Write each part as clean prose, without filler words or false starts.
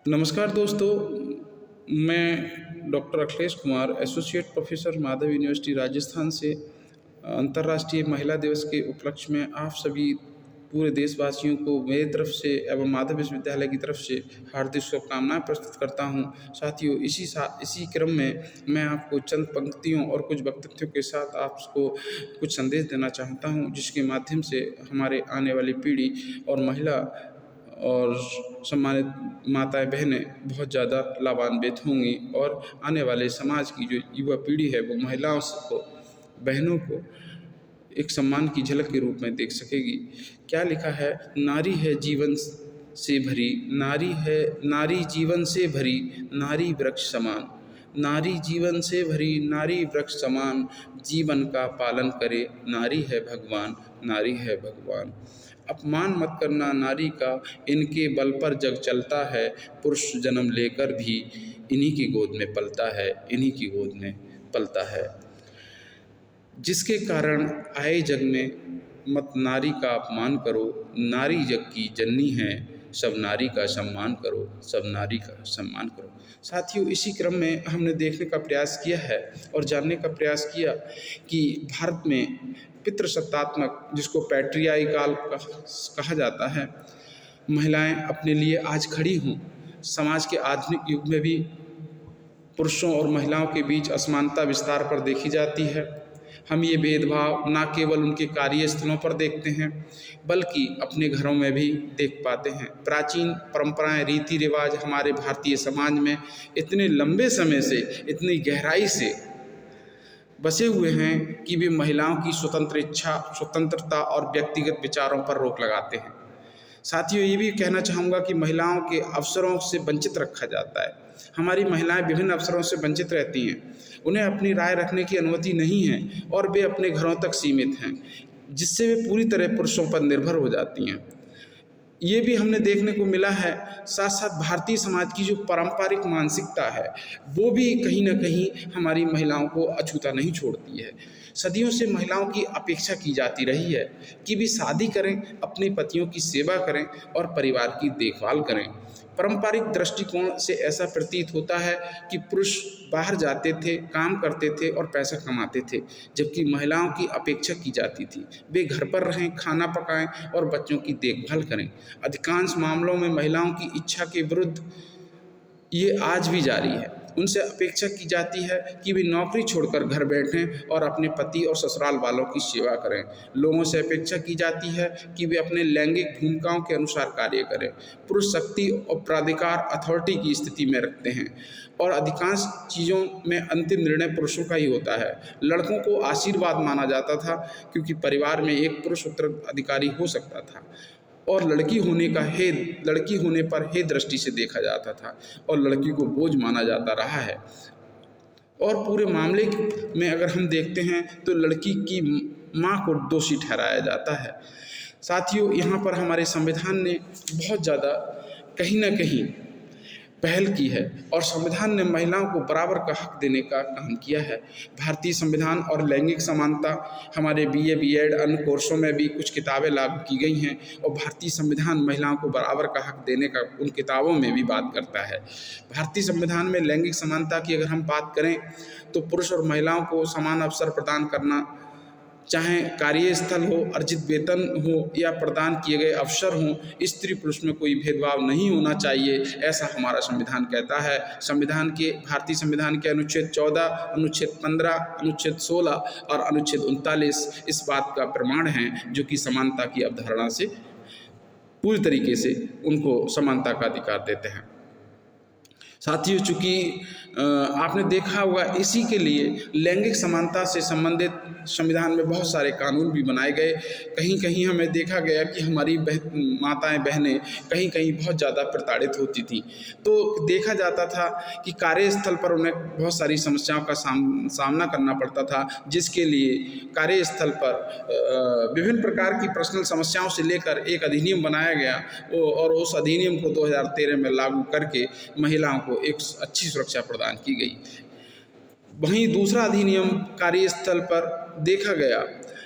नमस्कार दोस्तों, मैं doctor Akhilesh Kumar, associate professor Madhav university Rajasthan से अंतर्राष्ट्रीय महिला दिवस के उपलक्ष्य में आप सभी पूरे देशवासियों को मेरी तरफ से एवं माधव विश्वविद्यालय की तरफ से हार्दिक शुभकामनाएं प्रस्तुत करता हूं। साथियों, इसी क्रम में मैं आपको चंद पंक्तियों और कुछ वक्तव्यों के साथ आपको कुछ संदेश देना चाहता हूं, जिसके माध्यम से हमारे आने वाली पीढ़ी और महिला और सम्मानित माताएं बहनें बहुत ज़्यादा लाभान्वित होंगी और आने वाले समाज की जो युवा पीढ़ी है वो महिलाओं को, बहनों को एक सम्मान की झलक के रूप में देख सकेगी। क्या लिखा है? नारी है जीवन से भरी, नारी जीवन से भरी, नारी वृक्ष समान, नारी जीवन से भरी, नारी वृक्ष समान, जीवन का पालन करे, नारी है भगवान, नारी है भगवान। अपमान मत करना नारी का, इनके बल पर जग चलता है, पुरुष जन्म लेकर भी इन्हीं की गोद में पलता है, इन्हीं की गोद में पलता है। जिसके कारण आए जग में मत नारी का अपमान करो, नारी जग की जननी है, सब नारी का सम्मान करो, सब नारी का सम्मान करो। साथियों, इसी क्रम में हमने देखने का प्रयास किया है और जानने का प्रयास किया कि भारत में पितृसत्तात्मक, जिसको पैट्रियार्कल कहा जाता है, महिलाएं अपने लिए आज खड़ी हों। समाज के आधुनिक युग में भी पुरुषों और महिलाओं के बीच असमानता विस्तार पर देखी जाती है। हम ये भेदभाव न केवल उनके कार्यस्थलों पर देखते हैं बल्कि अपने घरों में भी देख पाते हैं। प्राचीन परंपराएं, रीति रिवाज हमारे भारतीय समाज में इतने लंबे समय से, इतनी गहराई से बसे हुए हैं कि वे महिलाओं की स्वतंत्र इच्छा, स्वतंत्रता और व्यक्तिगत विचारों पर रोक लगाते हैं। साथियों, ये भी कहना चाहूँगा कि महिलाओं के अवसरों से वंचित रखा जाता है। हमारी महिलाएं विभिन्न अवसरों से वंचित रहती हैं, उन्हें अपनी राय रखने की अनुमति नहीं है और वे अपने घरों तक सीमित हैं, जिससे वे पूरी तरह पुरुषों पर निर्भर हो जाती हैं। ये भी हमने देखने को मिला है। साथ साथ भारतीय समाज की जो पारंपरिक मानसिकता है वो भी कहीं ना कहीं हमारी महिलाओं को अछूता नहीं छोड़ती है। सदियों से महिलाओं की अपेक्षा की जाती रही है कि वे शादी करें, अपने पतियों की सेवा करें और परिवार की देखभाल करें। पारंपरिक दृष्टिकोण से ऐसा प्रतीत होता है कि पुरुष बाहर जाते थे, काम करते थे और पैसा कमाते थे, जबकि महिलाओं की अपेक्षा की जाती थी वे घर पर रहें, खाना पकाएं और बच्चों की देखभाल करें। अधिकांश मामलों में महिलाओं की इच्छा के विरुद्ध ये आज भी जारी है। उनसे अपेक्षा की जाती है कि वे नौकरी छोड़कर घर बैठें और अपने पति और ससुराल वालों की सेवा करें। लोगों से अपेक्षा की जाती है कि वे अपने लैंगिक भूमिकाओं के अनुसार कार्य करें। पुरुष शक्ति और प्राधिकार, अथॉरिटी की स्थिति में रखते हैं और अधिकांश चीज़ों में अंतिम निर्णय पुरुषों का ही होता है। लड़कों को आशीर्वाद माना जाता था क्योंकि परिवार में एक पुरुष उत्तराधिकारी हो सकता था और लड़की होने पर हे दृष्टि से देखा जाता था और लड़की को बोझ माना जाता रहा है। और पूरे मामले में अगर हम देखते हैं तो लड़की की मां को दोषी ठहराया जाता है। साथियों, यहाँ पर हमारे संविधान ने बहुत ज़्यादा कहीं ना कहीं पहल की है और संविधान ने महिलाओं को बराबर का हक देने का काम किया है। भारतीय संविधान और लैंगिक समानता हमारे बीए, बीएड, अन्य कोर्सों में भी कुछ किताबें लागू की गई हैं और भारतीय संविधान महिलाओं को बराबर का हक देने का उन किताबों में भी बात करता है। भारतीय संविधान में लैंगिक समानता की अगर हम बात करें तो पुरुष और महिलाओं को समान अवसर प्रदान करना, चाहे कार्यस्थल हो, अर्जित वेतन हो या प्रदान किए गए अवसर हों, स्त्री पुरुष में कोई भेदभाव नहीं होना चाहिए, ऐसा हमारा संविधान कहता है। भारतीय संविधान के अनुच्छेद 14, अनुच्छेद 15, अनुच्छेद 16 और अनुच्छेद 39 इस बात का प्रमाण है, जो कि समानता की अवधारणा से पूरी तरीके से उनको समानता का अधिकार देते हैं। साथियों, चूँकि आपने देखा होगा इसी के लिए लैंगिक समानता से संबंधित संविधान में बहुत सारे कानून भी बनाए गए। कहीं कहीं हमें देखा गया कि हमारी माताएं बहनें कहीं कहीं बहुत ज़्यादा प्रताड़ित होती थी, तो देखा जाता था कि कार्यस्थल पर उन्हें बहुत सारी समस्याओं का सामना करना पड़ता था, जिसके लिए कार्यस्थल पर विभिन्न प्रकार की पर्सनल समस्याओं से लेकर एक अधिनियम बनाया गया और उस अधिनियम को 2013 में लागू करके महिलाओं को एक अच्छी सुरक्षा प्रदान की गई। वहीं दूसरा अधिनियम कार्यस्थल पर देखा गया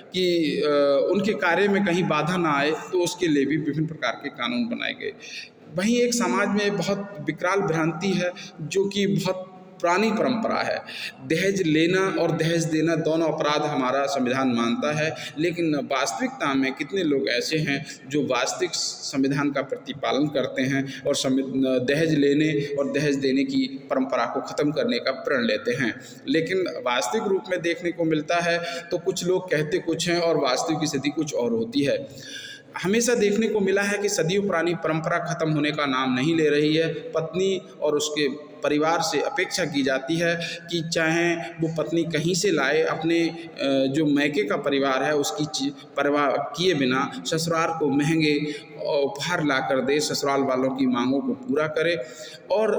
कि उनके कार्य में कहीं बाधा ना आए, तो उसके लिए भी विभिन्न प्रकार के कानून बनाए गए। वहीं एक समाज में बहुत विकराल भ्रांति है जो कि बहुत पुरानी परंपरा है। दहेज लेना और दहेज देना दोनों अपराध हमारा संविधान मानता है, लेकिन वास्तविकता में कितने लोग ऐसे हैं जो वास्तविक संविधान का प्रतिपालन करते हैं और दहेज लेने और दहेज देने की परंपरा को ख़त्म करने का प्रण लेते हैं। लेकिन वास्तविक रूप में देखने को मिलता है तो कुछ लोग कहते कुछ हैं और वास्तविक स्थिति कुछ और होती है। हमेशा देखने को मिला है कि सदियों पुरानी परंपरा खत्म होने का नाम नहीं ले रही है। पत्नी और उसके परिवार से अपेक्षा की जाती है कि चाहे वो पत्नी कहीं से लाए, अपने जो मायके का परिवार है उसकी परवाह किए बिना ससुराल को महंगे उपहार ला कर दे, ससुराल वालों की मांगों को पूरा करे, और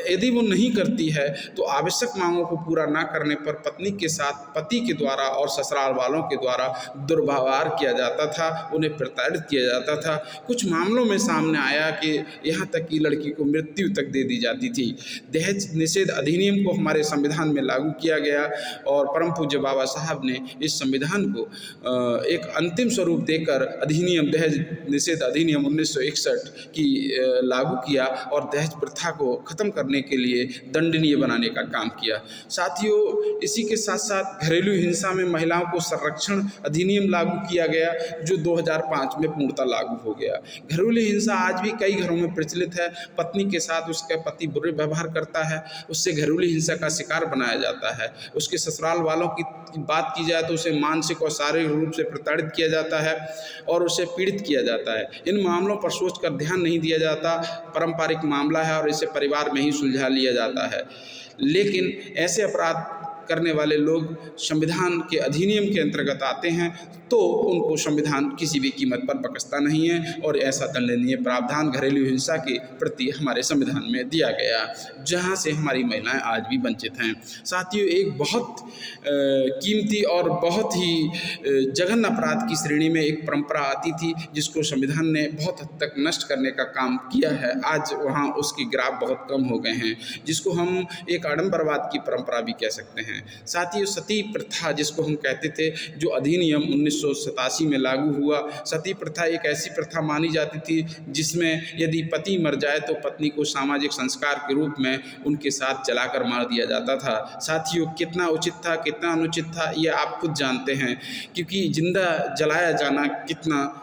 यदि वो नहीं करती है तो आवश्यक मांगों को पूरा ना करने पर पत्नी के साथ पति के द्वारा और ससुराल वालों के द्वारा दुर्व्यवहार किया जाता था, उन्हें प्रताड़ित किया जाता था। कुछ मामलों में सामने आया कि यहाँ तक कि लड़की को मृत्यु तक दे दी जाती थी। दहेज निषेध अधिनियम को हमारे संविधान में लागू किया गया और परम पूज्य बाबा साहब ने इस संविधान को एक अंतिम स्वरूप देकर अधिनियम दहेज निषेध अधिनियम 1961 की लागू किया और दहेज प्रथा को ख़त्म करने के लिए दंडनीय बनाने का काम किया। साथियों, इसी के साथ साथ घरेलू हिंसा में महिलाओं को संरक्षण अधिनियम लागू किया गया जो 2005 में पूर्णतः लागू हो गया। घरेलू हिंसा आज भी कई घरों में प्रचलित है। पत्नी के साथ उसका पति बुरे व्यवहार करता है, उससे घरेलू हिंसा का शिकार बनाया जाता है। उसके ससुराल वालों की बात की जाए तो उसे मानसिक और शारीरिक रूप से प्रताड़ित किया जाता है और उसे पीड़ित किया जाता है। इन मामलों पर सोचकर ध्यान नहीं दिया जाता। पारंपरिक मामला है और इसे परिवार में ही सुलझा लिया जाता है। लेकिन ऐसे अपराध करने वाले लोग संविधान के अधिनियम के अंतर्गत आते हैं तो उनको संविधान किसी भी कीमत पर बख्शता नहीं है और ऐसा दंडनीय प्रावधान घरेलू हिंसा के प्रति हमारे संविधान में दिया गया, जहां से हमारी महिलाएं आज भी वंचित हैं। साथियों, एक बहुत कीमती और बहुत ही जघन्य अपराध की श्रेणी में एक परंपरा आती थी जिसको संविधान ने बहुत हद तक नष्ट करने का काम किया है। आज वहाँ उसकी ग्राफ बहुत कम हो गए हैं, जिसको हम एक आडंबरवाद की परंपरा भी कह सकते हैं। साथियों, सती प्रथा जिसको हम कहते थे, जो अधिनियम 1987 में लागू हुआ। सती प्रथा एक ऐसी प्रथा मानी जाती थी जिसमें यदि पति मर जाए तो पत्नी को सामाजिक संस्कार के रूप में उनके साथ जलाकर मार दिया जाता था। साथियों, कितना उचित था कितना अनुचित था ये आप खुद जानते हैं, क्योंकि जिंदा जलाया जाना कितना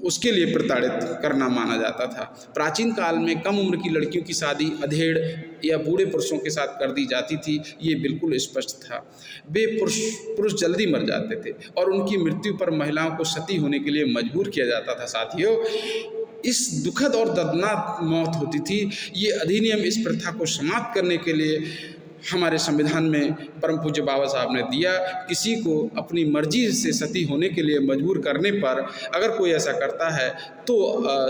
उसके लिए प्रताड़ित करना माना जाता था। प्राचीन काल में कम उम्र की लड़कियों की शादी अधेड़ या बूढ़े पुरुषों के साथ कर दी जाती थी, ये बिल्कुल स्पष्ट था। वे पुरुष जल्दी मर जाते थे और उनकी मृत्यु पर महिलाओं को सती होने के लिए मजबूर किया जाता था। साथियों, इस दुखद और दर्दनाक मौत होती थी। ये अधिनियम इस प्रथा को समाप्त करने के लिए हमारे संविधान में परम पूज्य बाबा साहब ने दिया। किसी को अपनी मर्जी से सती होने के लिए मजबूर करने पर अगर कोई ऐसा करता है तो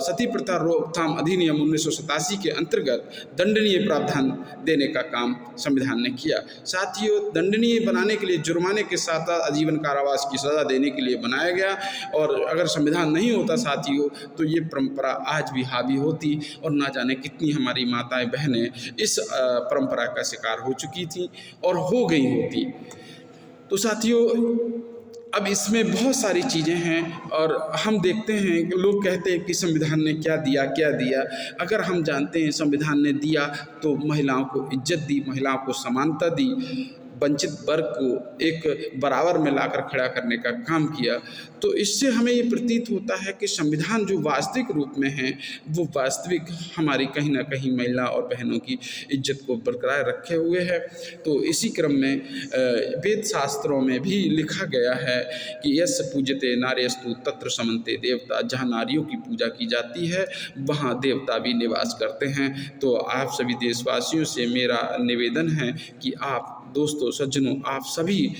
सती प्रथा रोकथाम अधिनियम 1987 के अंतर्गत दंडनीय प्रावधान देने का काम संविधान ने किया। साथियों, दंडनीय बनाने के लिए जुर्माने के साथ आजीवन कारावास की सज़ा देने के लिए बनाया गया, और अगर संविधान नहीं होता साथियों तो ये परंपरा आज भी हावी होती और ना जाने कितनी हमारी माताएं बहनें इस परंपरा का शिकार हो चुकी थी और हो गई होती। तो साथियों, अब इसमें बहुत सारी चीज़ें हैं और हम देखते हैं कि लोग कहते हैं कि संविधान ने क्या दिया। अगर हम जानते हैं संविधान ने दिया तो महिलाओं को इज्जत दी, महिलाओं को समानता दी, वंचित वर्ग को एक बराबर में लाकर खड़ा करने का काम किया, तो इससे हमें ये प्रतीत होता है कि संविधान जो वास्तविक रूप में है वो वास्तविक हमारी कहीं ना कहीं महिला और बहनों की इज्जत को बरकरार रखे हुए है। तो इसी क्रम में वेद शास्त्रों में भी लिखा गया है कि यस्य पूज्यते नार्यस्तु तत्र समन्ते देवता, जहाँ नारियों की पूजा की जाती है वहाँ देवता भी निवास करते हैं। तो आप सभी देशवासियों से मेरा निवेदन है कि आप दोस्तों सज्जनों, आप सभी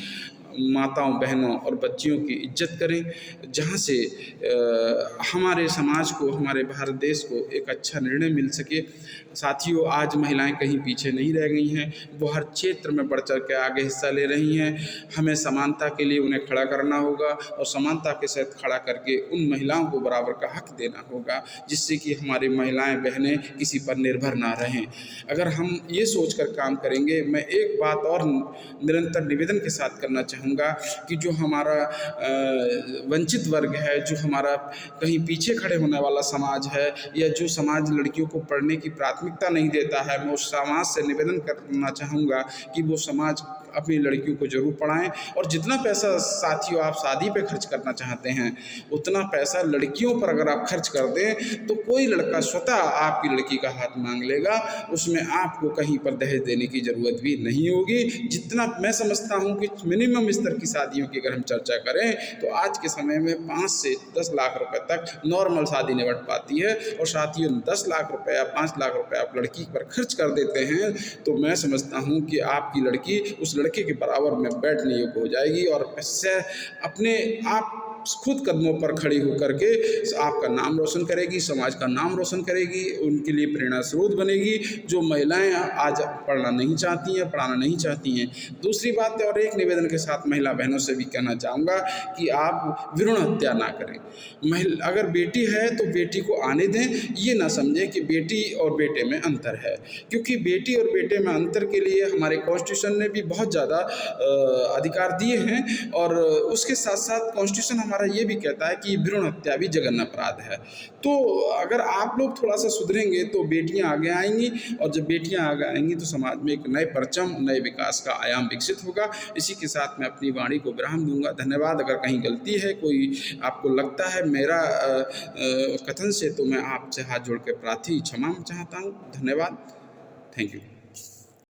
माताओं बहनों और बच्चियों की इज्जत करें, जहाँ से हमारे समाज को, हमारे भारत देश को एक अच्छा निर्णय मिल सके। साथियों, आज महिलाएं कहीं पीछे नहीं रह गई हैं, वो हर क्षेत्र में बढ़ चढ़ के आगे हिस्सा ले रही हैं। हमें समानता के लिए उन्हें खड़ा करना होगा और समानता के साथ खड़ा करके उन महिलाओं को बराबर का हक देना होगा, जिससे कि हमारी महिलाएं बहनें किसी पर निर्भर ना रहें। अगर हम ये सोचकर काम करेंगे, मैं एक बात और निरंतर निवेदन के साथ करना चाहूँगा चाहूँगा कि जो हमारा वंचित वर्ग है, जो हमारा कहीं पीछे खड़े होने वाला समाज है, या जो समाज लड़कियों को पढ़ने की प्राथमिकता नहीं देता है, मैं उस समाज से निवेदन करना चाहूँगा कि वो समाज अपनी लड़कियों को ज़रूर पढ़ाएं। और जितना पैसा साथियों आप शादी पे खर्च करना चाहते हैं, उतना पैसा लड़कियों पर अगर आप खर्च कर दें तो कोई लड़का स्वतः आपकी लड़की का हाथ मांग लेगा। उसमें आपको कहीं पर दहेज देने की ज़रूरत भी नहीं होगी। जितना मैं समझता हूँ कि मिनिमम स्तर की शादियों की अगर हम चर्चा करें तो आज के समय में 5 से 10 लाख रुपए तक नॉर्मल शादी निपट पाती है। और साथियों 10 लाख रुपए या 5 लाख रुपए आप लड़की पर खर्च कर देते हैं तो मैं समझता हूँ कि आपकी लड़की उस लड़के के बराबर में बैठने योग्य हो जाएगी और इससे अपने आप खुद कदमों पर खड़ी होकर के आपका नाम रोशन करेगी, समाज का नाम रोशन करेगी, उनके लिए प्रेरणा स्रोत बनेगी। जो महिलाएं आज पढ़ना नहीं चाहती हैं, पढ़ाना नहीं चाहती हैं। दूसरी बात और एक निवेदन के साथ महिला बहनों से भी कहना चाहूँगा कि आप भ्रूण हत्या ना करें। अगर बेटी है तो बेटी को आने दें, ये ना समझें कि बेटी और बेटे में अंतर है, क्योंकि बेटी और बेटे में अंतर के लिए हमारे कॉन्स्टिट्यूशन ने भी बहुत ज़्यादा अधिकार दिए हैं। और उसके साथ साथ कॉन्स्टिट्यूशन हमारा ये भी कहता है कि भ्रूण हत्या भी जघन्य अपराध है। तो अगर आप लोग थोड़ा सा सुधरेंगे तो बेटियां आगे आएंगी, और जब बेटियां आगे आएंगी तो समाज में एक नए परचम, नए विकास का आयाम विकसित होगा। इसी के साथ मैं अपनी वाणी को विराम दूंगा। धन्यवाद। अगर कहीं गलती है, कोई आपको लगता है मेरा कथन से, तो मैं आपसे हाथ जोड़ के क्षमा चाहता हूँ। धन्यवाद। Thank you.